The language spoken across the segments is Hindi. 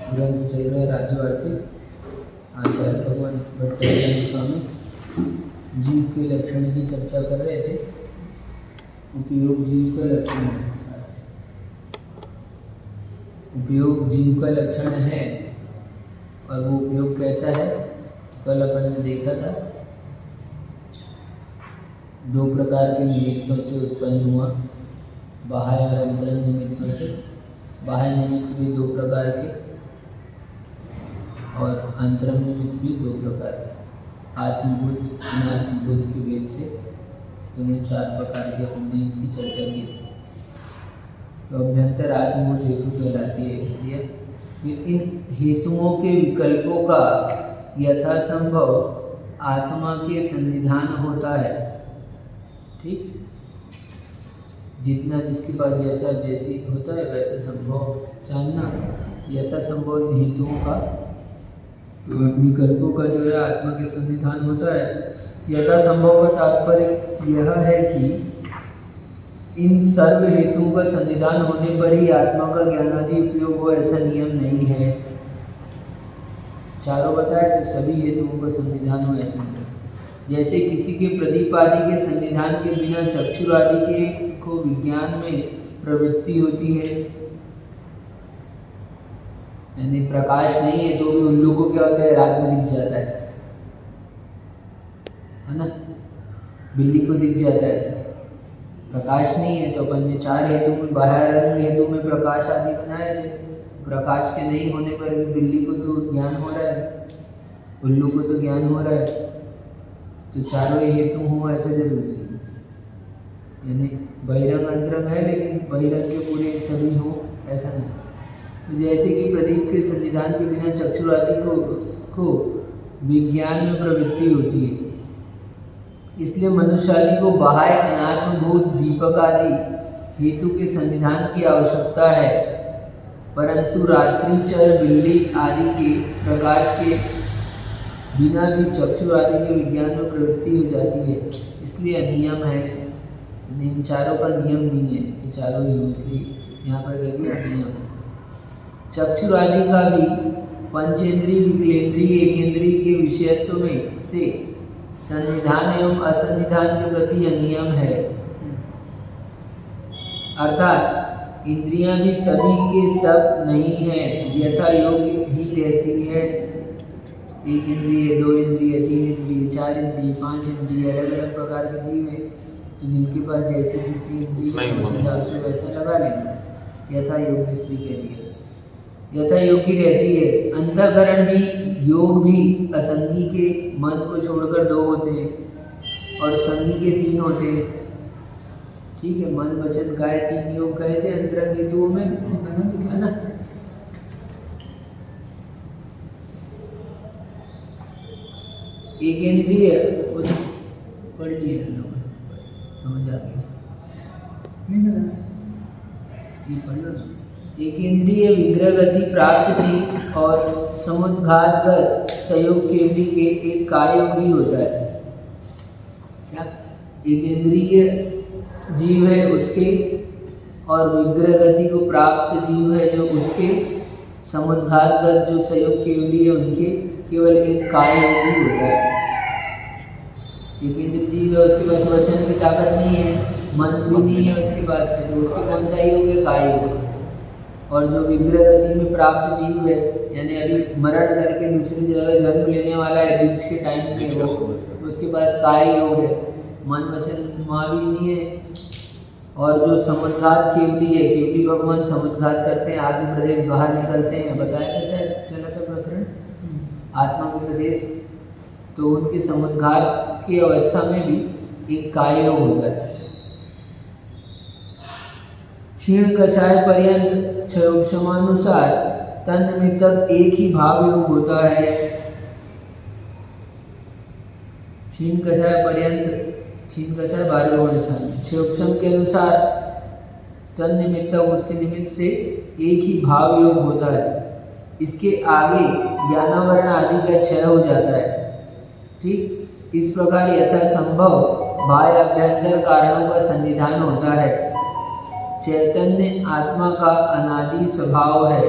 ग्रंथ चल रहा है राज्यवार्थिक। आचार्य भगवान भट्टाचार्य स्वामी जीव के लक्षण की चर्चा कर रहे थे। उपयोग जीव का लक्षण है, उपयोग जीव का लक्षण है और वो उपयोग कैसा है कल अपन ने देखा था। दो प्रकार के निमित्तों से उत्पन्न हुआ, बाह्य और अंतरंग निमित्तों से। बाह्य निमित्त भी दो प्रकार के और अंतरंग निमित्त भी दो प्रकार के। आत्मभूत अनात्मभूत के भेद से दोनों चार प्रकार के हमने इनकी चर्चा की थी। तो अभ्यंतर आत्मभूत हेतु कहलाती है। इन हेतुओं के विकल्पों का यथासंभव आत्मा के सन्निधान होता है। ठीक, जितना जिसके पास जैसा जैसी होता है वैसा संभव जानना, यथासंभव इन हेतुओं का विकल्पों का जो है आत्मा के सन्निधान होता है। यथासंभव का तात्पर्य यह है कि इन सर्व हेतुओं का सन्निधान होने पर ही आत्मा का ज्ञानादि उपयोग हो, ऐसा नियम नहीं है। चारों बताए तो सभी हेतुओं का सन्निधान हो ऐसा नहीं। जैसे किसी के प्रदीप आदि के सन्निधान के बिना चक्षुर आदि के को विज्ञान में प्रवृत्ति होती है, यानी प्रकाश नहीं है तो भी उल्लू को क्या होता है, रात में दिख जाता है ना, बिल्ली को दिख जाता है। प्रकाश नहीं है तो अपन ने चार हेतु में, बाह्य रंग हेतु में प्रकाश आदि बनाए थे। प्रकाश के नहीं होने पर भी बिल्ली को तो ज्ञान हो रहा है, उल्लू को तो ज्ञान हो रहा है। तो चारों हेतु हो ऐसा जरूरी है, यानी बहिरंग अंतरंग है लेकिन बहिरंग के पूरे सभी हो ऐसा नहीं। तो जैसे कि प्रदीप के सन्निधान के बिना चक्षुर आदि को विज्ञान में प्रवृत्ति होती है, इसलिए मनुष्य आदि को बाह्य अनात्मभूत दीपक आदि हेतु के सन्निधान की आवश्यकता है। परंतु रात्रिचर बिल्ली आदि के प्रकाश के बिना भी चक्षुर आदि के विज्ञान में प्रवृत्ति हो जाती है, इसलिए अनियम है। इन चारों का नियम नहीं है कि चारों ही हो, इसलिए यहाँ पर कह दिया अनियम है। चक्षुर आदि का भी पंचेंद्रीय विकलेंद्रीय एकेंद्रीय के विषयत्व में से सन्निधान एवं असन्निधान के प्रति अनियम है। अर्थात इंद्रियां भी सभी के सब नहीं है, यथा योग्य ही रहती है। एक इंद्रिय, दो इंद्रिय, तीन इंद्रिय, चार इंद्रिय, पांच इंद्रिय, अलग अलग प्रकार के जीव है। तो जिनके पास जैसे जितनी इंद्रिय उस हिसाब से वैसा लगा लेना। यथा योग्य इसलिए कह दिया, यथा योगी रहती है। अंतःकरण भी योग भी असंगी के मन को छोड़कर दो होते हैं और संगी के तीन होते हैं। ठीक है, मन वचन काया तीन योग कहे थे अंतरंग हेतुओं में, है ना। एक इंद्रिय पढ़ लिए समझ आ गया, नहीं ये पढ़ लो ना। एक इंद्रिय विग्रह गति प्राप्त जीव और समुद्घातगत सहयोग केवली के एक कायोगी होता है। क्या एक इंद्रिय जीव है उसके और विग्रह गति को प्राप्त जीव है जो उसके, समुद्घातगत जो सहयोग केवली है उनके केवल एक कायोगी होता है। एक इंद्रिय जीव है उसके पास वचन की ताकत नहीं है, मन भी नहीं है उसके पास में, तो उसके कौन सा योग है, काय योग। और जो विग्रह गति में प्राप्त जीव है, यानी अभी मरण करके दूसरी जगह जन्म लेने वाला है बीच के टाइम में, वो उसके पास काय योग है, मन वचन वहाँ भी नहीं है। और जो समुद्घात केवली है, केवली भगवान समुद्घात करते हैं, आत्म प्रदेश बाहर निकलते हैं, बताया था शायद चला था प्रकरण आत्मा के प्रदेश। तो उनके समुद्घात की अवस्था में भी एक काय योग होता है। क्षीण कषाय पर्यंत क्षयोपशमानुसार तन्निमित्तक एक ही भाव योग होता है। क्षीण कषाय पर्यंत, क्षीण कषाय 12वें स्थान, क्षयोपशम के अनुसार तन्निमित्तक उसके निमित्त से एक ही भाव योग होता है। इसके आगे ज्ञानावरण आदि का क्षय हो जाता है। ठीक, इस प्रकार यथासंभव बाह्य अभ्यंतर कारणों का सन्निधान होता है। चैतन्य आत्मा का अनादि स्वभाव है।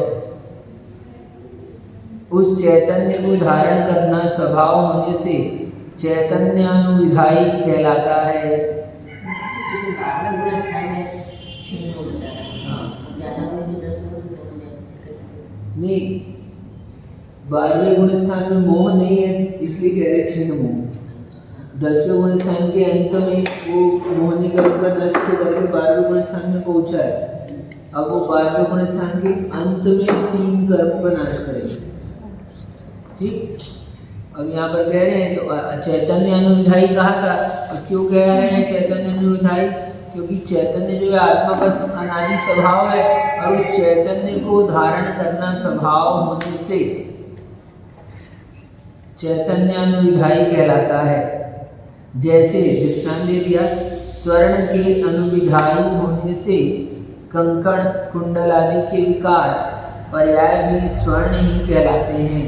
उस चैतन्य को धारण करना स्वभाव होने से चैतन्यानुविधायी कहलाता है। नहीं, 12वें गुण स्थान में मोह नहीं है, इसलिए कह रहे क्षीण मोह। 10वें गुण स्थान के अंत में वो मोह निकल्प का नष्ट करके 12वें गुण स्थान में पहुंचा है। अब वो 12वें गुण स्थान के अंत में 3 कर्म का नाश करेंगे। ठीक, अब यहाँ पर कह रहे हैं तो चैतन्य अनुविधायी कहा था। अब क्यों कह रहे हैं चैतन्य अनुविधायी? क्योंकि चैतन्य जो है आत्मा का अनादि स्वभाव है और उस चैतन्य को धारण करना स्वभाव होने से चैतन्यानुविधायी कहलाता है। जैसे दृष्टांत दे दिया, स्वर्ण के अनुविधायी होने से कंकण कुंडल आदि के विकार पर्याय भी स्वर्ण ही कहलाते हैं।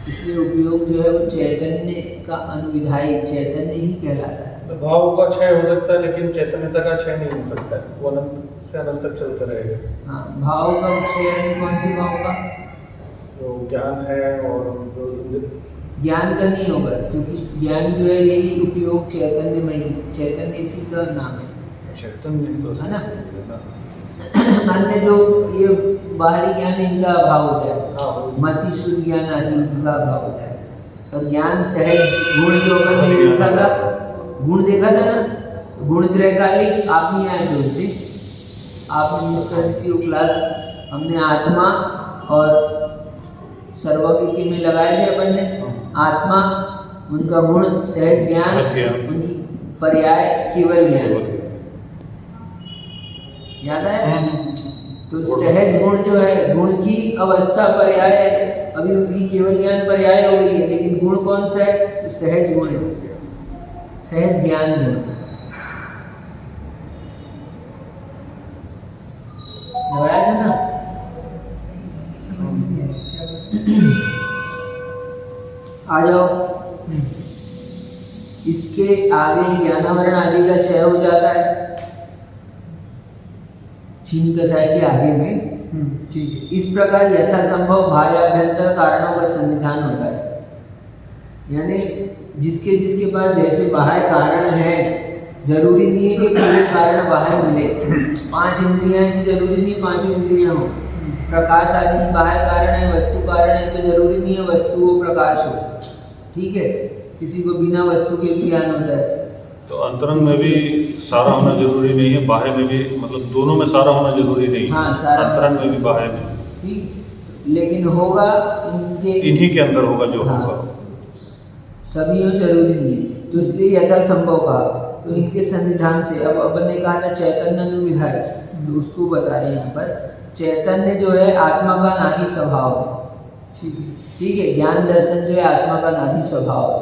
इसलिए उपयोग जो है वो चैतन्य का अनुविधायी चैतन्य ही कहलाता है। तो भाव का क्षय हो सकता है लेकिन चैतन्यता का क्षय नहीं हो सकता है, वो अनंत से अनंत तक चलता रहेगा। हाँ, भाव का क्षय यानी कौन से भाव का? जो ज्ञान है और जो ज्ञान का नहीं होगा, क्योंकि ज्ञान जो है यही उपयोग चैतन्य में ही, चैतन्य इसी का नाम है चैतन्य तो है ना। अन्य जो ये बाहरी ज्ञान इनका अभाव हो जाए, मति शुद्ध ज्ञान आदि इनका अभाव हो जाए। तो ज्ञान सहज गुण जो अपन ने देखा था, गुण देखा था ना, गुण त्रैकालिक आप नहीं आए थे उससे, आपने मिस कर दी वो क्लास। हमने आत्मा और सर्वज्ञ में लगाए थे अपन ने। आत्मा उनका गुण सहज ज्ञान, उनकी पर्याय केवल ज्ञान, याद है? तो सहज गुण जो है, गुण की अवस्था पर्याय है, अभी उनकी केवल ज्ञान पर्याय हो गई है, लेकिन गुण कौन सा है? तो सहज गुण है, सहज ज्ञान गुण। लगाया था ना? आ जाओ। इसके आगे ज्ञानावरण आदि का क्षय हो जाता है, छीन कसाय के आगे में। ठीक है, इस प्रकार यथासंभव बाह्याभ्यंतर कारणों का सन्निधान होता है। यानी जिसके जिसके पास जैसे बाह्य कारण है, जरूरी नहीं है कि पूरे कारण बाह्य मिले। 5 इंद्रियां हैं तो जरूरी नहीं 5 इंद्रियां हो। प्रकाश आदि बाह्य कारण है, वस्तु कारण है, तो जरूरी नहीं है वस्तु हो प्रकाश हो। ठीक है, किसी को बिना वस्तु के भी ज्ञान होता है। तो अंतरंग में भी सारा होना जरूरी नहीं है, बाह्य में भी, मतलब दोनों में सारा होना जरूरी नहीं है। हाँ, सारा अंतरंग में भी बाह्य में, ठीक, लेकिन होगा इन्हीं के अंदर होगा जो हाँ, होगा, सभी हो जरूरी नहीं है। तो इसलिए यथासंभव कहा, तो इनके सन्निधान से। अब अपन ने कहा था चैतन्य अनुविधायी, तो उसको बता रहे हैं यहाँ पर। चैतन्य जो है आत्मा का अनादि स्वभाव है। ठीक है, ज्ञान दर्शन जो है आत्मा का अनादि स्वभाव है।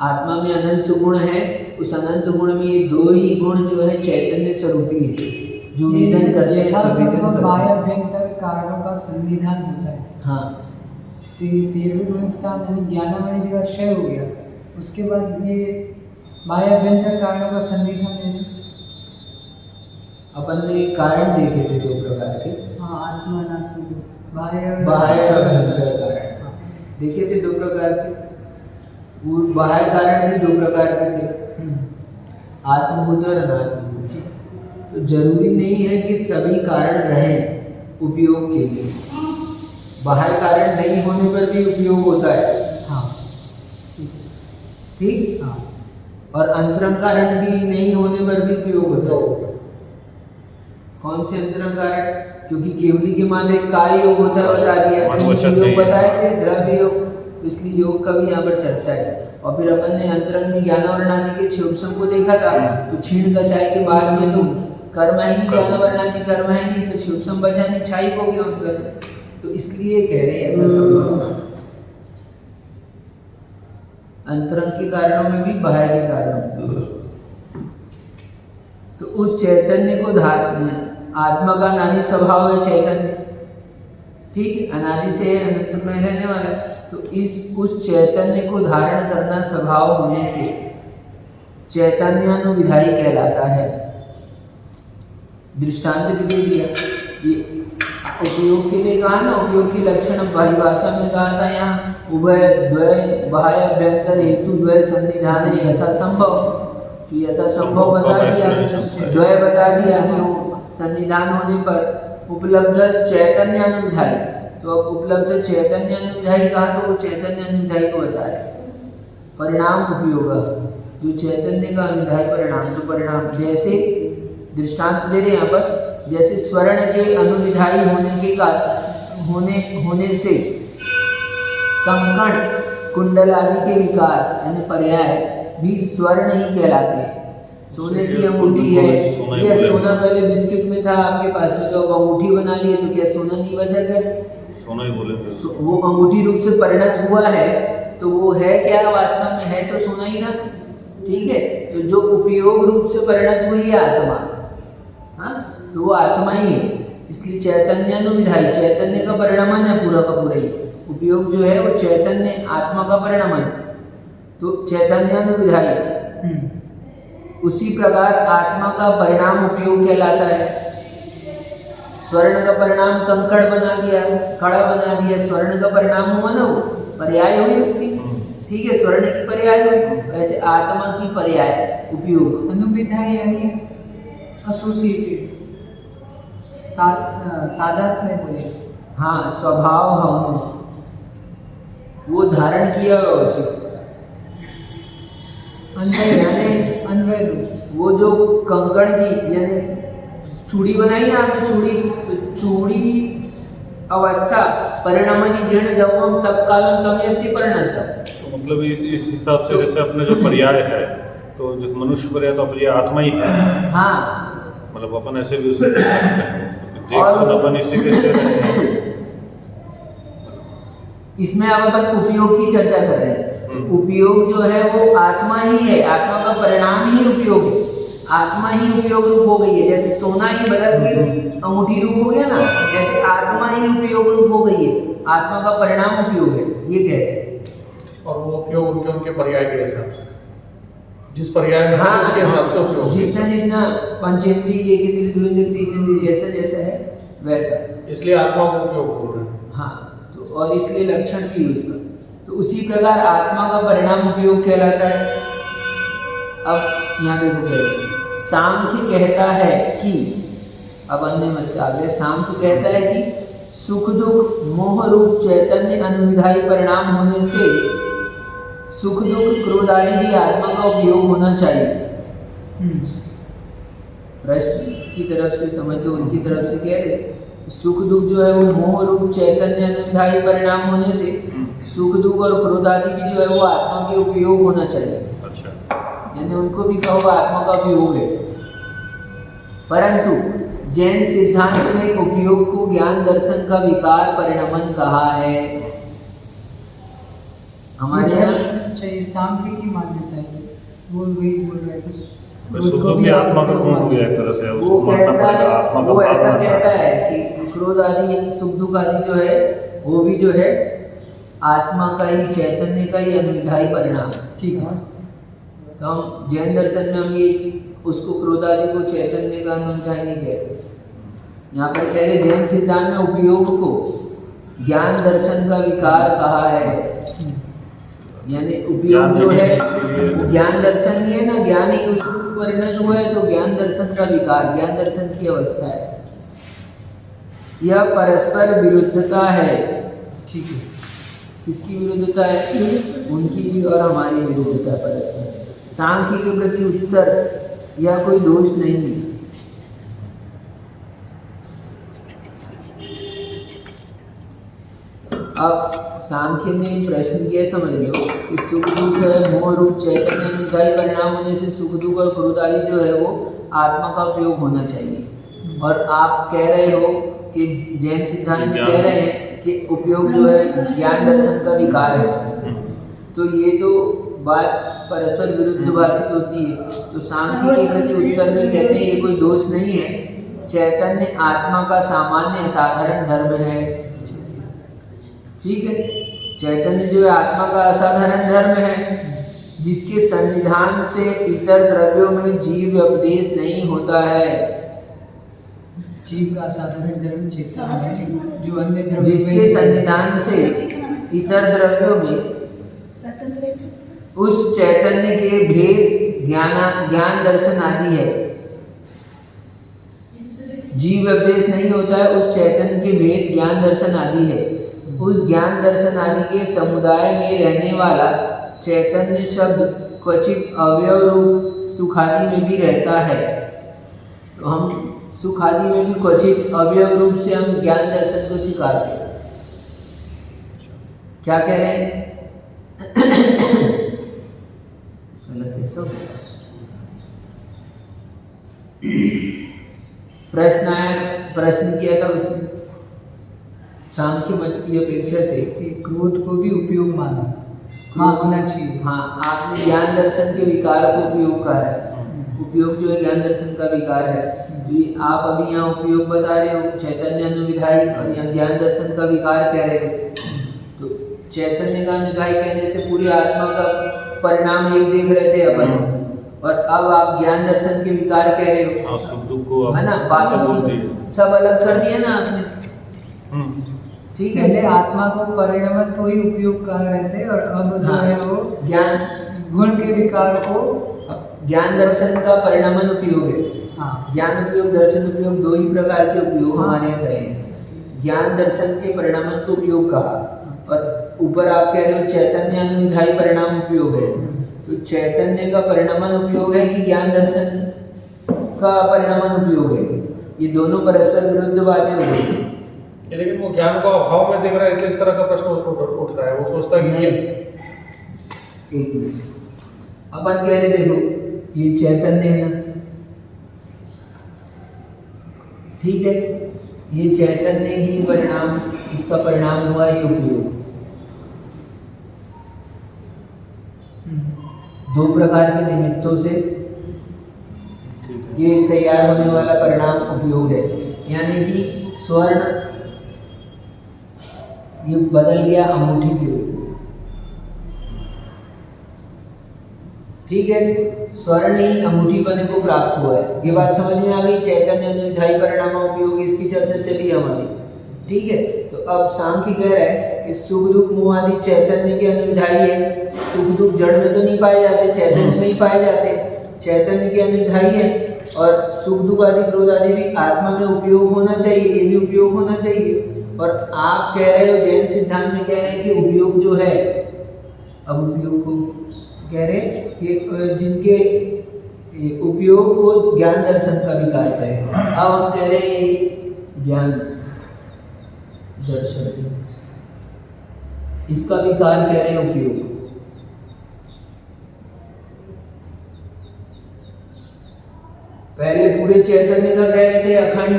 आत्मा में अनंत गुण है, उस अनंत गुण में ये 2 ही गुण जो है चैतन्य स्वरूपी है, जो निधन करते हैं, संवेदन बाह्याभ्यंतर कारणों का सन्निधान होता है। हाँ, तो ये 13वें गुण स्थान यानी ज्ञानावरण का क्षय हो गया, उसके बाद ये बाह्याभ्यंतर कारणों का सन्निधान है। अपन ने कारण देखे थे 2 प्रकार के। हाँ, आत्मा अनात्मा, बाह्य और अभ्यंतर कारण देखे थे 2 प्रकार के। वो बाह्य कारण भी 2 प्रकार के थे, आत्मभूत और अनात्मभूत। तो जरूरी नहीं है कि सभी कारण रहें उपयोग के लिए। बाह्य कारण नहीं होने पर भी उपयोग होता है। हाँ, ठीक। हाँ, और अंतरंग कारण भी नहीं होने पर भी उपयोग होता है। कौन से अंतरंग कारण? क्योंकि केवली के माने काय योग होता है, बता दिया। योग बताए थे, द्रव्य योग, इसलिए योग का भी यहाँ पर चर्चा है। और फिर अपन ने अंतरंग में ज्ञानावरण आदि के क्षोभसम को देखा था। तो क्षीण कषाय के बाद में तो कर्म है नहीं, ज्ञानावरण आदि कर्म है नहीं, तो क्षोभसम बचा नहीं, क्षाई हो गया उनका। तो इसलिए कह रहे हैं अंतरंग के कारणों में भी बाह्य के कारणों। तो उस चैतन्य को आत्मा का अनादि स्वभाव है चैतन्य, ठीक है, अनादि से अनंत में रहने वाला। तो उस चैतन्य को धारण करना स्वभाव होने से चैतन्यानुविधायी कहलाता है। दृष्टांत भी दे दिया। ये उपयोग के लिए कहा ना, उपयोग की लक्षण परिभाषा में कहा था यहाँ उभय द्वय बाह्य अभ्यंतर हेतु द्वय सन्निधान यथा संभव, तो यथा संभव बता दिया, द्वय बता दिया, क्यों सन्निधान होने पर उपलब्ध चैतन्य अनुध्यायी, तो अब उपलब्ध चैतन्य अनुध्यायी कहा तो वो चैतन्य अनुध्यायी को बता रहे। परिणाम उपयोग, जो चैतन्य का अनुध्यायी परिणाम, जो परिणाम जैसे दृष्टांत दे रहे यहाँ पर, जैसे स्वर्ण के अनुविधायी होने से कंकण कुंडल आदि के विकार यानी पर्याय भी स्वर्ण ही कहलाते हैं। सोने की अंगूठी है, या सोना पहले बिस्किट में था आपके पास में, तो अब अंगूठी बना लिए, तो क्या सोना नहीं बचा क्या? सोना ही बोलेंगे। वो अंगूठी रूप से परिणत हुआ है, तो वो है क्या वास्तव में? है तो सोना ही ना, ठीक है। तो जो उपयोग रूप से परिणत हुई है आत्मा, हाँ, तो वो आत्मा ही है। इसलिए चैतन्यानुविधायी, चैतन्य का परिणमन है पूरा का पूरा ही। उपयोग जो है वो चैतन्य आत्मा का परिणमन, तो चैतन्यानुविधायी। उसी प्रकार आत्मा का परिणाम उपयोग कहलाता है। स्वर्ण का परिणाम कंकड़ बना दिया, कड़ा बना दिया, स्वर्ण का परिणाम हुआ ना, वो पर्याय हुई उसकी, ठीक है, स्वर्ण की पर्याय हुई। ऐसे आत्मा की पर्याय उपयोग। अनुविधायी यानी एसोसिएटेड, तादाद में बोले, हाँ, स्वभाव भाव से वो धारण किया हुआ उसे। अन्वय यानी अन्वय रूप, वो जो कंकड़ की यानी चूड़ी बनाई ना आपने, चूड़ी, तो चूड़ी अवस्था परिणमनी जीर्ण जवम तत्कालम तमयति परिणतम। तो मतलब इस हिसाब से जैसे अपने जो पर्याय है, तो जो मनुष्य पर्याय तो पर्याय आत्मा ही है। हाँ, मतलब अपन ऐसे भी उसमें देख सकते हैं, देख अपन इसी के से रहते हैं। इसमें अब अपन उपयोग की चर्चा कर रहे हैं। तो उपयोग जो है वो आत्मा ही है, आत्मा का परिणाम ही उपयोग है, आत्मा ही उपयोग रूप हो गई है। जैसे सोना ही बदल के अंगूठी रूप हो गया ना, जैसे आत्मा ही उपयोग रूप हो गई है, आत्मा का परिणाम उपयोग है, ये कह रहे हैं। और वो उपयोग उनके पर्याय के हिसाब से, जिस पर्याय में हाँ, उसके हिसाब से उपयोग, जितना जितना पंचेंद्रिय, एक इंद्रिय, दो इंद्रिय, तीन इंद्रिय जैसा जैसा है वैसा, इसलिए आत्मा को उपयोग बोल रहे हैं। हाँ, तो और इसलिए लक्षण भी उसका, तो उसी प्रकार आत्मा का परिणाम उपयोग कहलाता है। अब यहाँ देखो कह रहे सांख्य कहता है कि, अब अन्य मत आगे, सांख्य कहता है कि सुख दुख मोह रूप चैतन्य अनुविधायी परिणाम होने से सुख दुख क्रोध आदि भी आत्मा का उपयोग होना चाहिए। प्रश्न की तरफ से समझ लो, उनकी तरफ से कह रहे सुख दुख जो है वो मोह रूप चैतन्य अनुविधायी परिणाम होने से सुख दुख और क्रोध आदि भी जो है वो आत्मा के उपयोग होना चाहिए। अच्छा, यानी उनको भी कहोगा आत्मा का उपयोग है। परंतु जैन सिद्धांत में उपयोग को ज्ञान दर्शन का विकार परिणमन कहा है। हमारे यहाँ चाहिए सांख्य की मान्यता है, वो वही बोल रहे थे, सुख दुख भी आत्मा का गुण हो गया एक तरह से, वो उसको मानना कहता पड़ेगा, है, आत्मा का वो ऐसा भाग कहता है कि क्रोध आदि सुख दुख आदि जो है वो भी जो है आत्मा का ही, चैतन्य का ही अनुविधायी परिणाम। ठीक है, तो हम जैन दर्शन में हम ये उसको क्रोध आदि को चैतन्य का अनुविधायी नहीं कहते। यहाँ पर कह रहे जैन सिद्धांत में उपयोग को ज्ञान दर्शन का विकार कहा है। यानी उपयोग जो है ज्ञान दर्शन ही है ना, ज्ञान ही उसको परिणत हुआ है, तो ज्ञान दर्शन का विकार, ज्ञान दर्शन की अवस्था है। यह परस्पर विरुद्धता है। ठीक है, किसकी विरुद्धता है? उनकी भी और हमारी विरुद्धता परस्पर। सांख्य के प्रति उत्तर, यह कोई दोष नहीं है। अब सांख्य ने प्रश्न किया, समझ लो कि सुख दुख है मोह रूप चैतन्य अनुविधायी परिणाम होने से सुख दुख और क्रोध आदि जो है वो आत्मा का उपयोग होना चाहिए। और आप कह रहे हो कि जैन सिद्धांत में कह रहे हैं कि उपयोग जो है ज्ञान दर्शन का विकार है। तो ये तो बात परस्पर विरुद्ध भाषित होती है। तो सांख्य के प्रति उत्तर में कहते हैं ये कोई दोष नहीं है, चैतन्य आत्मा का सामान्य साधारण धर्म है। ठीक है, चैतन्य जो है आत्मा का असाधारण धर्म है, जिसके सन्निधान से इतर द्रव्यों में जीव व्यपदेश नहीं होता है। जीव का साधारण धर्म चेतन है, जो अन्य द्रव्य जिसके सन्निधान से इतर द्रव्यों में उस चैतन्य के भेद ज्ञान दर्शन आदि है। जीव अभ्येस नहीं होता है, उस चैतन्य के भेद ज्ञान दर्शन आदि है। उस ज्ञान दर्शन आदि के समुदाय में रहने वाला चैतन्य शब्द क्वचित अवयव रूप सुखादि में भी रहता है। तो हम सुखादि में भी क्वचित अवयव रूप से हम ज्ञान दर्शन को स्वीकारते हैं। क्या कह रहे हैं? कैसे हो गया? प्रश्न किया था उसने सांख्य मत की अपेक्षा से कि क्रोध को भी उपयोग माना, हाँ होना चाहिए। हाँ, आपने ज्ञान दर्शन के विकार को उपयोग कहा है। उपयोग जो है ज्ञान दर्शन का विकार है। तो आप अभी यहाँ उपयोग बता रहे हो चैतन्य अनुविधायी, और यहाँ ज्ञान दर्शन का विकार कह रहे हो। तो चैतन्य का अनुविधायी कहने से पूरी आत्मा का परिणाम एक देख रहे थे अपन, और अब आप ज्ञान दर्शन के विकार कह रहे हो। हाँ, सुख दुख को है ना, बाकी सब अलग कर दिया ना आपने। ठीक है, पहले आत्मा को परिणाम को ही उपयोग कह रहे थे, और अब जो है वो ज्ञान गुण के विकार को ज्ञान दर्शन का परिणामन उपयोग है। हाँ ज्ञान उपयोग दर्शन उपयोग दो ही प्रकार के उपयोग हमारे यहाँ कहे। ज्ञान दर्शन के परिणामन को उपयोग कहा, और ऊपर आप कह रहे हो चैतन्य अनुविधायी परिणाम उपयोग है। तो चैतन्य का परिणामन उपयोग है कि ज्ञान दर्शन का परिणामन उपयोग है? ये दोनों परस्पर विरुद्ध बातें हो गई। लेकिन वो ज्ञान को अभाव में देख रहा है, इसलिए इस तरह का प्रश्न उठ रहा है। वो सोचता है नहीं, कि एक मिनट, अपन कह रहे देखो ये चैतन्य है ना, ठीक है, ये चैतन्य ही परिणाम, इसका परिणाम हुआ ये उपयोग। दो प्रकार के निमित्तों से ये तैयार होने वाला परिणाम उपयोग है। यानी कि स्वर्ण ये बदल गया अंगूठी के रूप में, ठीक है, स्वर्ण ही अंगूठी पने को प्राप्त हुआ है। ये बात समझ में आ गई। चैतन्य अनुविधायी परिणाम उपयोग, इसकी चर्चा चली हमारी, ठीक है। तो अब सांख्य कह रहा है कि सुख दुख मोह आदि चैतन्य के अनुविधायी है। सुख दुख जड़ में तो नहीं पाए जाते, चैतन्य में ही पाए जाते, चैतन्य के अनुविधायी है। और सुख दुख आदि क्रोध आदि भी आत्मा में उपयोग होना चाहिए, ये भी उपयोग होना चाहिए। और आप कह रहे हो जैन सिद्धांत में कह रहे हैं कि उपयोग जो है, अब उपयोग को कह रहे हैं कि जिनके उपयोग को ज्ञान दर्शन का विकार करें। अब हम कह रहे हैं ज्ञान दर्शन, इसका विकार कह रहे हैं उपयोग। पहले पूरे चैतन्य का कह रहे थे अखंड,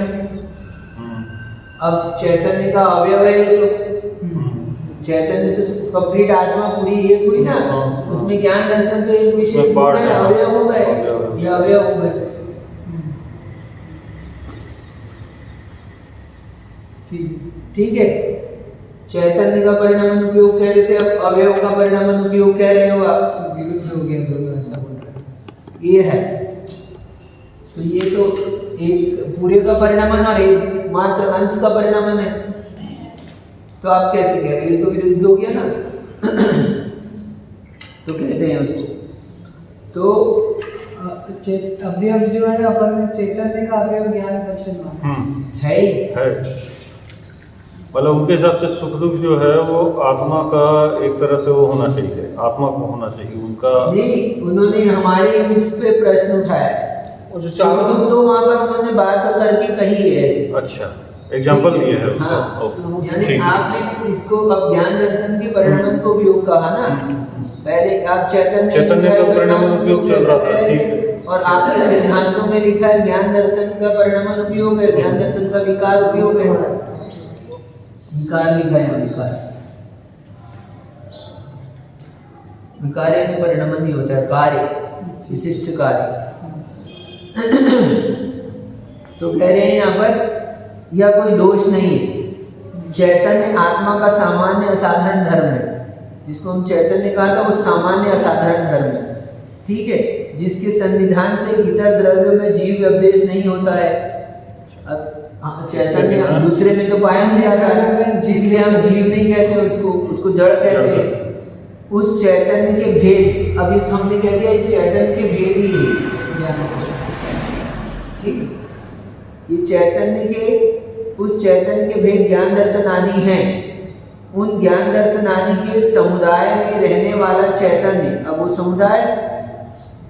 अब चैतन्य का अवयव है। तो चैतन्य तो कंप्लीट आत्मा पूरी एक हुई ना, उसमें ज्ञान दर्शन तो एक विशेष अवयव हो गए, ये अवयव हो गए। ठीक है, चैतन्य का परिणामन उपयोग कह रहे थे, अब अवयव का परिणामन उपयोग कह रहे हो आप, तो विरुद्ध हो गया दोनों, ऐसा बोल रहे। ये है, तो ये तो एक पूरे का परिणामन और एक मात्र अंश का परिणामन है। तो आप कैसे कह रहे हो? ये तो विरुद्ध हो गया ना। तो कहते हैं उसको, तो अवयव जो है अपन चैतन्य का अवयव ज्ञान दर्शन माना है ही है। मतलब उनके हिसाब से सुख दुख जो है वो आत्मा का एक तरह से वो होना चाहिए, आत्मा को होना चाहिए उनका। नहीं, उन्होंने हमारे इस पे प्रश्न उठाया, सुख दुख तो वहाँ पर उन्होंने बात करके कही है ऐसे। अच्छा, एग्जाम्पल दिए है उसका। हाँ, यानी आपने इसको अब ज्ञान दर्शन के परिणामन को उपयोग कहा ना। पहले आप चैतन्य का परिणामन उपयोग चल रहा था, ठीक है। और आपके सिद्धांतों में लिखा है ज्ञान दर्शन का परिणामन उपयोग है, ज्ञान दर्शन का विकार उपयोग है। विकार लिखा है, विकार, विकार यानी परिणामन नहीं होता है, कार्य, विशिष्ट कार्य। तो कह रहे हैं यहाँ पर यह कोई दोष नहीं है। चैतन्य आत्मा का सामान्य असाधारण धर्म है। जिसको हम चैतन्य कहा था वो सामान्य असाधारण धर्म है, ठीक है, जिसके सन्निधान से इतर द्रव्यों में जीव व्यपदेश नहीं होता है। अब चैतन्य दूसरे में तो पाया नहीं जाता, इसलिए हम जीव नहीं कहते उसको जड़ कहते हैं। उस चैतन्य के भेद, अब इस हमने कह दिया इस चैतन्य के भेद ही है, ठीक। ये चैतन्य के, उस चैतन्य के भेद ज्ञान दर्शन आदि हैं। उन ज्ञान दर्शन आदि के समुदाय में रहने वाला चैतन्य, अब वो समुदाय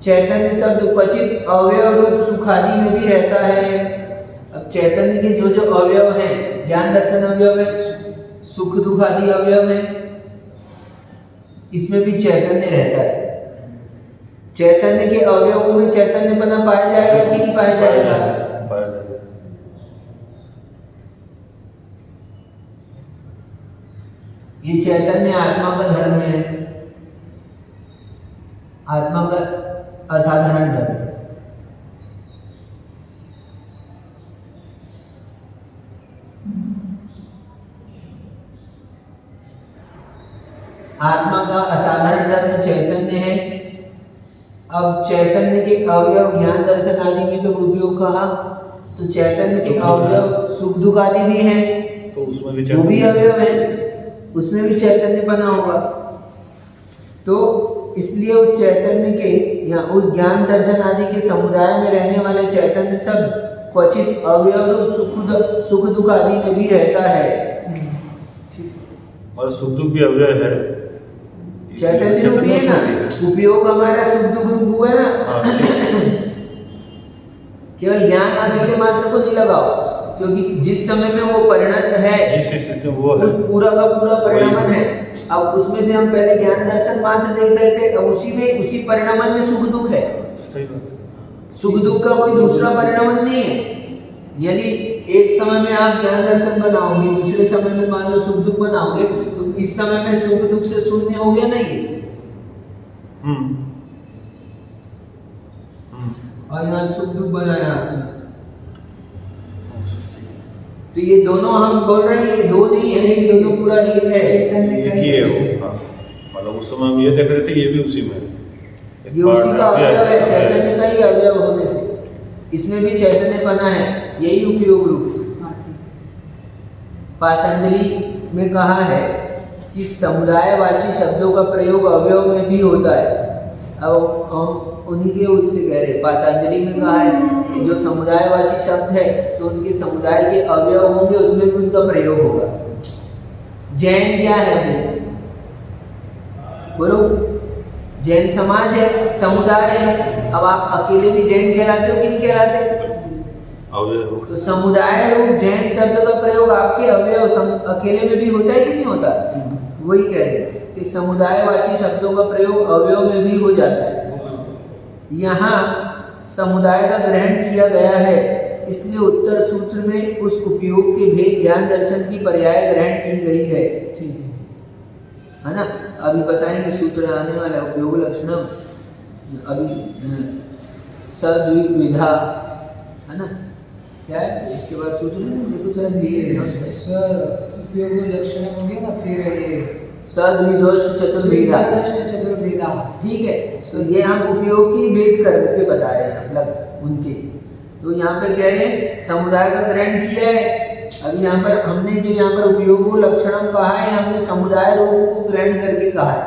चैतन्य शब्द क्वचित अवयव रूप सुख आदि में भी रहता है। अब चैतन्य के जो जो अवयव हैं, ज्ञान दर्शन अवयव है, सुख दुख आदि अवयव है, इसमें भी चैतन्य रहता है। चैतन्य के अवयवों में चैतन्य बना पाया जाएगा कि नहीं पाया जाएगा? ये चैतन्य आत्मा का धर्म है, आत्मा का असाधारण धर्म है। आत्मा का असाधारण धर्म चैतन्य है। अब चैतन्य के अवयव ज्ञान दर्शन आदि में तो उपयोग कहा, तो चैतन्य के अवयव सुख दुख आदि भी हैं, तो उसमें भी वो भी अवयव है, उसमें भी चैतन्य बना होगा। तो इसलिए उस चैतन्य के या उस ज्ञान दर्शन आदि के समुदाय में रहने वाले चैतन्य सब क्वचित अवयव रूप सुख दुख आदि में भी रहता है। और सुख दुख भी अवयव है, चैतन्य रूप ही है ना, उपयोग हमारा सुख दुख रूप हुआ है ना। केवल ज्ञान अकेले मात्र को नहीं लगाओ, क्योंकि जिस समय में वो परिणत है, वो है, उस पूरा का पूरा परिणमन है। अब उसमें से हम पहले ज्ञान दर्शन मात्र देख रहे थे, अब उसी परिणमन में सुख दुख है। सुख दुख का कोई दूसरा परिणमन नहीं है। यदि एक समय में आप ज्ञान दर्शन बनाओगे, दूसरे समय में मान लो सुख दुख बनाओगे, तो इस समय में सुख दुख से शून्य हो गया नहीं। और यहाँ सुख दुख बनाया आपने, तो ये दोनों हम बोल रहे हैं, ये दो नहीं है, ये दोनों पूरा एक है। एक ही है वो। मतलब उस समय हम ये देख रहे थे, ये भी उसी में, ये उसी का अवयव है, चैतन्य का ही अवयव होने से इसमें भी चैतन्य बना है, यही उपयोग रूप। पातंजलि में कहा है कि समुदायवाची शब्दों का प्रयोग अवयव में भी होता है। अब हम उन्हीं के उससे कह रहे, पातंजलि में कहा है कि जो समुदायवाची शब्द है तो उनके समुदाय के अवयव होंगे, उसमें भी उनका प्रयोग होगा। जैन क्या है भाई, बोलो? जैन समाज है, समुदाय है। अब आप अकेले भी जैन कहलाते हो कि नहीं कहलाते? तो समुदाय रूप जैन शब्द का प्रयोग आपके अवयव अकेले में भी होता है कि नहीं होता? वही कह रहे कि समुदायवाची शब्दों का प्रयोग अवयव में भी हो जाता है। यहाँ समुदाय का ग्रहण किया गया है, इसलिए उत्तर सूत्र में उस उपयोग के भेद ज्ञान दर्शन की पर्याय ग्रहण की गई है, है ना। अभी बताएंगे सूत्र आने वाला उपयोग लक्षणम, अभी सद्विविधा, है ना, क्या है इसके बाद सूत्र में देखो शायद ये उपयोग लक्षण हो गया ना, फिर ये सद्विदोष्ट चतुर्भेदा, ठीक है। तो ये हम उपयोग की भेद करके बता रहे हैं, मतलब उनके। तो यहाँ पे कह रहे हैं समुदाय का ग्रहण किया है। अब यहाँ पर हमने जो यहाँ पर उपयोग लक्षणम कहा है, हमने समुदाय रूप को ग्रहण करके कहा है।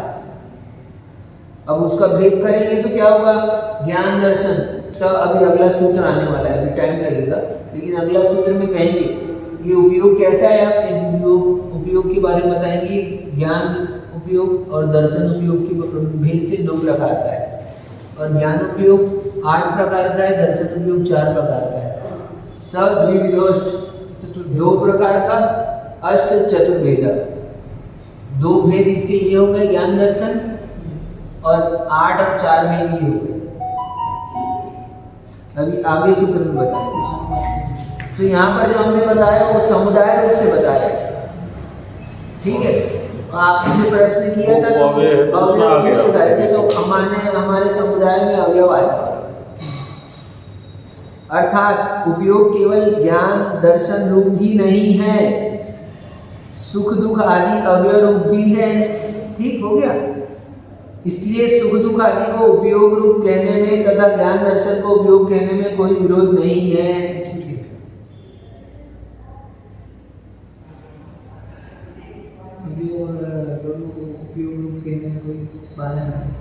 अब उसका भेद करेंगे तो क्या होगा? ज्ञान दर्शन सब, अभी अगला सूत्र आने वाला है, अभी टाइम लगेगा, लेकिन अगला सूत्र में कहेंगे ये उपयोग कैसा है। आप उपयोग के बारे में बताएंगे, ज्ञान उपयोग और दर्शन उपयोग की भेद से 2 प्रकार का है, और ज्ञान उपयोग 8 प्रकार का है, दर्शन उपयोग 4 प्रकार का है। सद्विविदोष्ट 2 प्रकार का, अष्ट चतुर्भेदा 2 भेद इसके ये हो गए ज्ञान दर्शन, और 8 और 4 भेद ये हो गए। अभी आगे सूत्र में बताएंगे। तो यहाँ पर जो हमने बताया वो समुदाय रूप से बताया, ठीक है। आपने जो प्रश्न किया था तो अवयव से बताए थे, तो हमारे समुदाय में अवयव आ जाता है। अर्थात उपयोग केवल ज्ञान दर्शन रूप ही नहीं है, सुख दुख आदि अवयव रूप भी है, ठीक हो गया। इसलिए सुख दुख आदि को उपयोग रूप कहने में तथा ज्ञान दर्शन को उपयोग कहने में कोई विरोध नहीं है, ठीक है। उपयोग रूप कहने में कोई बाधा नहीं।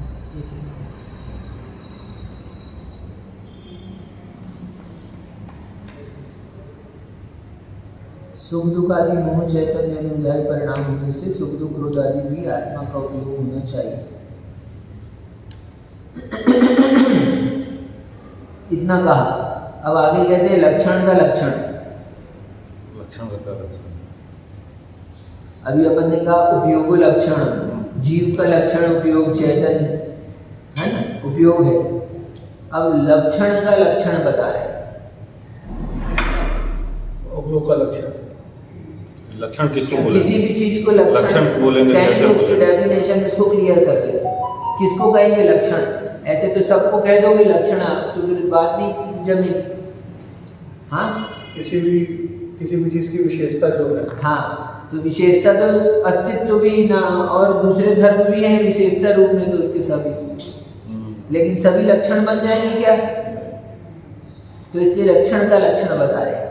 सुख दुख आदि मोह चैतन्य अनुध्याय परिणाम होने से सुख दुख क्रोध आदि भी आत्मा का उपयोग होना चाहिए। इतना कहा। अब आगे कहते हैं लक्षण का लक्षण। लक्षण बता रहे हैं। अभी अपन ने कहा उपयोग लक्षण, जीव का लक्षण उपयोग चैतन्य है ना, उपयोग है। अब लक्षण का लक्षण बता रहे हैं। उपयोग का लक्षण, लक्षण किसको बोलेंगे? किसी भी चीज को लक्षण बोलेंगे, कहेंगे, कैसे उसकी बोलेंगे? डेफिनेशन इसको क्लियर कर दे। किसको कहेंगे लक्षण? ऐसे तो सबको कह दोगे लक्षण, तो फिर बात नहीं जमी। हाँ किसी भी चीज की विशेषता जो है। हाँ, तो विशेषता तो अस्तित्व भी ना, और दूसरे धर्म भी हैं विशेषता रूप में, तो उसके सभी, लेकिन सभी लक्षण बन जाएंगे क्या? तो इसलिए लक्षण का लक्षण बता रहे हैं।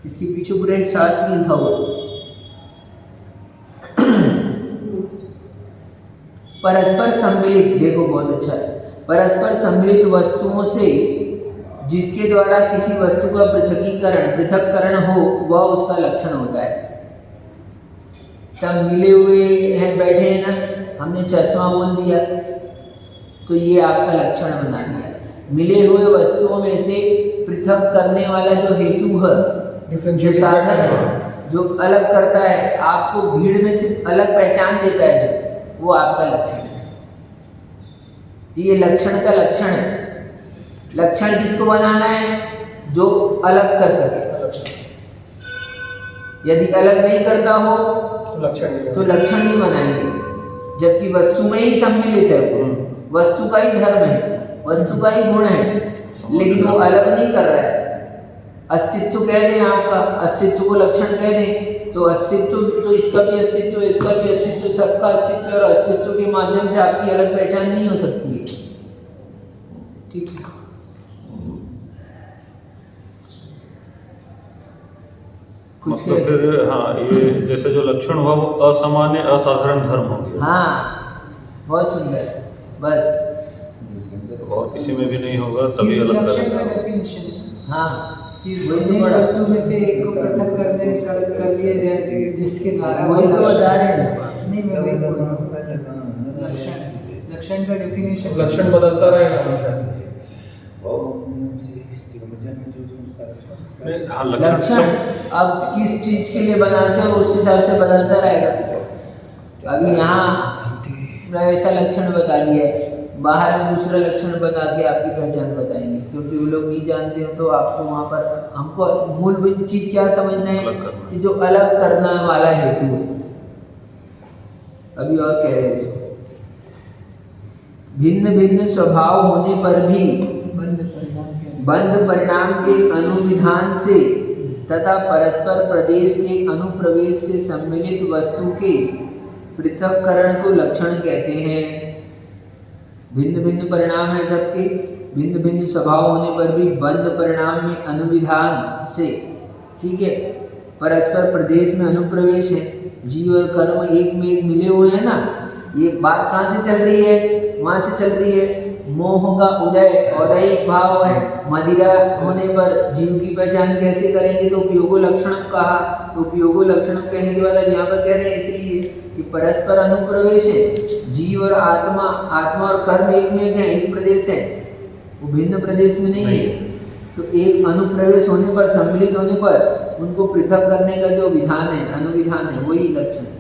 इसके पीछे पूरा एक शास्त्र लिखा हुआ। परस्पर सम्मिलित, देखो बहुत अच्छा है। परस्पर सम्मिलित वस्तुओं से जिसके द्वारा किसी वस्तु का पृथक्करण हो, वह उसका लक्षण होता है। सब मिले हुए हैं, बैठे हैं ना, हमने चश्मा बोल दिया तो ये आपका लक्षण बना दिया। मिले हुए वस्तुओं में से पृथक करने वाला जो हेतु है, जो साधन है, जो अलग करता है, आपको भीड़ में से अलग पहचान देता है, जो वो आपका लक्षण है। तो ये लक्षण का लक्षण है। लक्षण किसको बनाना है? जो अलग कर सके। यदि अलग नहीं करता हो तो लक्षण नहीं बनाएंगे। जबकि वस्तु में ही सम्मिलित है, वस्तु का ही धर्म है, वस्तु का ही गुण है, लेकिन वो अलग नहीं कर रहा है। अस्तित्व कह दें, आपका अस्तित्व को लक्षण कह दें, तो अस्तित्व तो इसका भी अस्तित्व, इसका भी अस्तित्व, सबका अस्तित्व, और अस्तित्व के माध्यम से आपकी अलग पहचान नहीं हो सकती है। ठीक है, कुछ मतलब फिर हाँ, ये जैसे जो लक्षण हुआ वो असामान्य असाधारण धर्म हो गया। हाँ, बहुत सुंदर, बस। और किसी में भी नहीं होगा, तभी अलग लक्षण का करेगा। डेफिनेशन है हाँ, कि एक वस्तु में से एक को पृथक कर दिया जाए, जिसके द्वारा वही तो बता रहे हैं। नहीं, मैं वही बोल रहा हूँ। लक्षण का डेफिनेशन, लक्षण बदलता रहेगा हमेशा। हाँ, लक्षण अब किस चीज के लिए बनाते हो उस हिसाब से बदलता रहेगा। अभी यहाँ ऐसा लक्षण बता दिया है, बाहर में दूसरा लक्षण बता के आपकी पहचान बताएंगे, क्योंकि वो लोग नहीं जानते हैं। तो आपको वहाँ पर हमको मूलभूत चीज क्या समझना है कि जो अलग करना वाला हेतु है। अभी और कह रहे हैं इसको, भिन्न भिन्न स्वभाव होने पर भी बंध परिणाम के अनुविधान से तथा परस्पर प्रदेश के अनुप्रवेश से सम्मिलित वस्तु के पृथक्करण को लक्षण कहते हैं। भिन्न भिन्न परिणाम है सबके, भिन्न भिन्न स्वभाव होने पर भी बंध परिणाम में अनुविधान से, ठीक है, परस्पर प्रदेश में अनुप्रवेश है। जीव और कर्म एक में एक मिले हुए हैं ना। ये बात कहाँ से चल रही है? वहाँ से चल रही है। मोह का उदय, औदैहिक भाव है। मदिरा होने पर जीव की पहचान कैसे करेंगे? तो उपयोगो लक्षणम कहा। तो उपयोगो लक्षणम कहने के बाद अब यहाँ पर कह रहे हैं इसलिए कि परस्पर अनुप्रवेश है। जीव और आत्मा, आत्मा और कर्म एक में है, एक प्रदेश है, वो भिन्न प्रदेश में नहीं है। तो एक अनुप्रवेश होने पर, सम्मिलित होने पर उनको पृथक करने का जो विधान है, अनुविधान है, वही लक्षण है।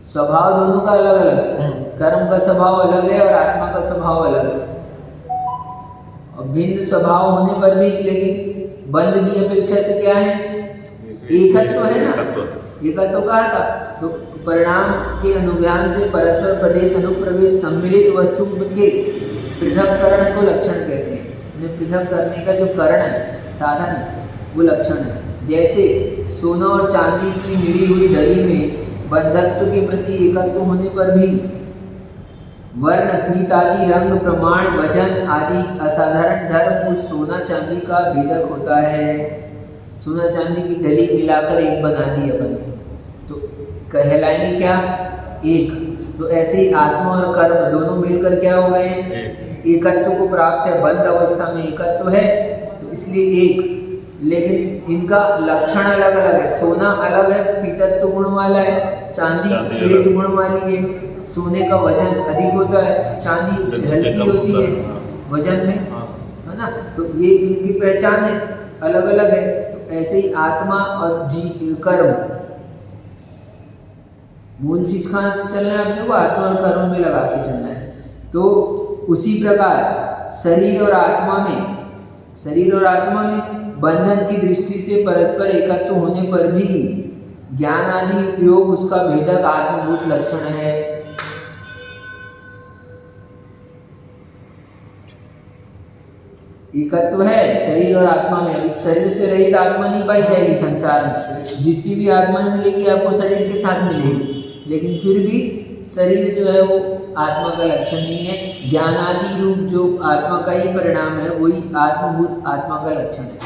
स्वभाव दोनों का अलग अलग है। कर्म का स्वभाव अलग है और आत्मा का स्वभाव अलग है। और भिन्न स्वभाव होने पर भी लेकिन बंध की अपेक्षा से क्या है? एकत्व है ना। एकत्व कहा था। तो परिणाम के अनुव्यान से परस्पर प्रदेश अनुप्रवेश सम्मिलित वस्तु के पृथक्करण को लक्षण कहते हैं। उन्हें पृथक करने का जो करण है, साधन है, वो लक्षण है। जैसे सोना और चांदी की मिली हुई डली में बंधत्व के प्रति एकत्व होने पर भी वर्ण, पीत आदि, रंग, प्रमाण, वजन आदि असाधारण धर्म उस सोना चांदी का भेदक होता है। सोना चांदी की डली मिलाकर एक बना दी अपन, कहलाएंगे क्या, एक। तो ऐसे ही आत्मा और कर्म दोनों मिलकर क्या हो गए हैं, एकत्व को प्राप्त है। बंद अवस्था में एकत्व है तो इसलिए एक, लेकिन इनका लक्षण अलग अलग है। सोना अलग है, पीतत्व गुण वाला है, चांदी श्वेत गुण वाली है। सोने का वजन अधिक होता है, चांदी उससे हल्की होती है वजन में, है ना। तो ये इनकी पहचान है, अलग अलग है। तो ऐसे ही आत्मा और कर्म, मूल चीज कहाँ चलना है अपने को, आत्मा और कर्म में लगा के चलना है। तो उसी प्रकार शरीर और आत्मा में बंधन की दृष्टि से परस्पर एकत्व होने पर भी ज्ञान आदि उपयोग उसका भेदक आत्मभूत लक्षण है। एकत्व है शरीर और आत्मा में। अभी शरीर से रहित आत्मा नहीं पाई जाएगी संसार में, जितनी भी आत्मा मिलेगी आपको शरीर के साथ मिलेगी, लेकिन फिर भी शरीर जो है वो आत्मा का लक्षण नहीं है। ज्ञान आदि रूप जो आत्मा का ही परिणाम है वही आत्मभूत आत्मा का लक्षण है।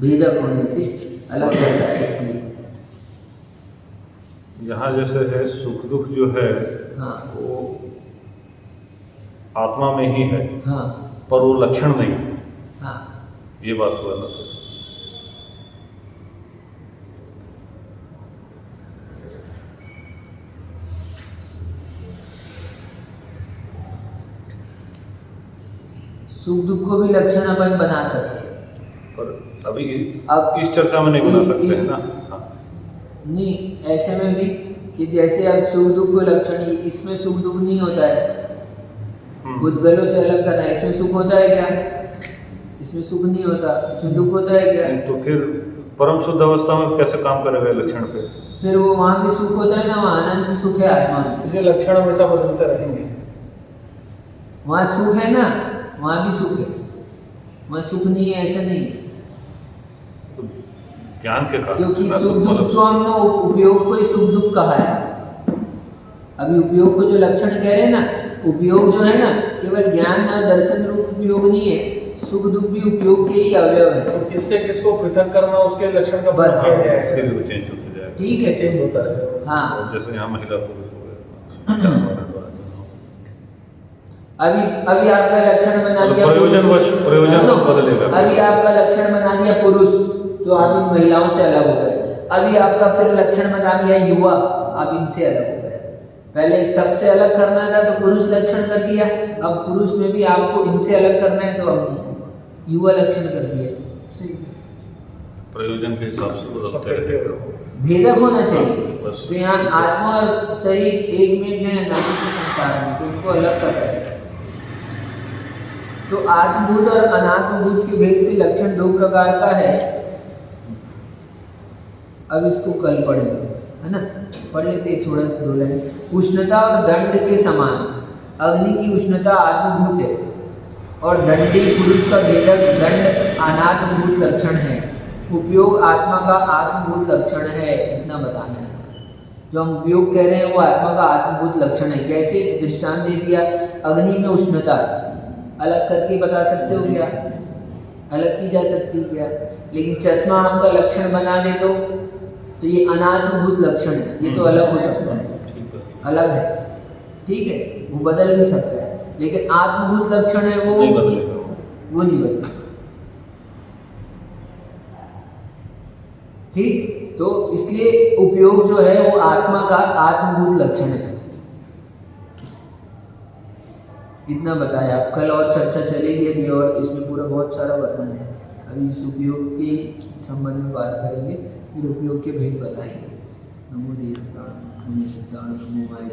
भेदक होने से अलग रहता है। इसलिए यहाँ जैसे है सुख दुख जो है, हाँ वो आत्मा में ही है, हाँ पर वो लक्षण नहीं है। हाँ ये बात हुआ ना। सुख दुख को भी लक्षण अपन बना सकते हैं, पर अभी इस चर्चा में नहीं बना सकते ना। हाँ। नहीं, ऐसे में भी कि जैसे अब सुख दुख को लक्षण, इसमें सुख दुख नहीं होता है, भूतगलों से अलग करना है। इसमें सुख होता है क्या, इसमें सुख नहीं होता, इसमें दुख होता है क्या। तो फिर परम शुद्ध अवस्था में कैसे काम करेगा लक्षण पे। फिर वो वहाँ भी सुख होता है ना, वहाँ अनंत सुख है आत्मा में। इसे लक्षण हमेशा बदलते रहेंगे। वहाँ सुख है ना, वहाँ भी सुख है, वहाँ सुख नहीं है ऐसा नहीं है। ज्ञान के कारण, क्योंकि सुख दुख तो हमने उपयोग को ही सुख दुख कहा है। अभी उपयोग को जो लक्षण कह रहे हैं ना, उपयोग जो है ना केवल ज्ञान और दर्शन रूप उपयोग नहीं है, सुख दुख भी उपयोग के ही अवयव है। तो किससे किसको पृथक करना उसके लक्षण का बस किया जाएगा। उसके लिए वो चेंज होते जाएगा। ठीक है, चेंज होता रहेगा। हाँ। और जैसे यहाँ महिला पुरुष हो गए, अभी आपका लक्षण बना दिया प्रयोजन बदलेगा। अभी आपका लक्षण बना दिया पुरुष, तो आप इन महिलाओं से अलग हो गए। अभी आपका फिर लक्षण बना दिया युवा, आप इनसे अलग हो गए। पहले सबसे अलग करना था तो पुरुष लक्षण कर दिया, अब पुरुष में भी आपको इनसे अलग करना है तो अब युवा लक्षण कर दिया। सही, प्रयोजन के हिसाब से बदलते रहेगा। भेदक होना चाहिए। तो यहाँ आत्मा और शरीर एक में जो है नाम के संसार में, तो उनको अलग कर रहे हैं। तो आत्मभूत और अनात्मभूत के भेद से लक्षण दो प्रकार का है। अब इसको कल पढ़ेंगे, है ना। पढ़ लेते हैं थोड़ा सा 2 लाइन। उष्णता और दंड के समान अग्नि की उष्णता आत्मभूत है और दंडी पुरुष का भेदक दंड अनात्मभूत लक्षण है। उपयोग आत्मा का आत्मभूत लक्षण है, इतना बताना है। जो हम उपयोग कह रहे हैं वो आत्मा का आत्मभूत लक्षण है। कैसे, दृष्टांत दे दिया, अग्नि में उष्णता अलग करके बता सकते हो क्या, अलग की जा सकती है क्या। लेकिन चश्मा आपका लक्षण बना दे तो ये अनात्मभूत लक्षण है, ये तो अलग हो सकता है, अलग है, ठीक है, वो बदल भी सकता है। लेकिन आत्मभूत लक्षण है वो नहीं बदलेगा, वो नहीं बदलेगा। ठीक, तो इसलिए उपयोग जो है वो आत्मा का आत्मभूत लक्षण है। इतना बताया। अब कल और चर्चा चलेगी अभी, और इसमें पूरा बहुत सारा वर्णन है। अभी इस उपयोग के संबंध में बात करेंगे, फिर उपयोग के भेद बताएंगे। नमो देवता नमो सिद्धार्थ नमो माया।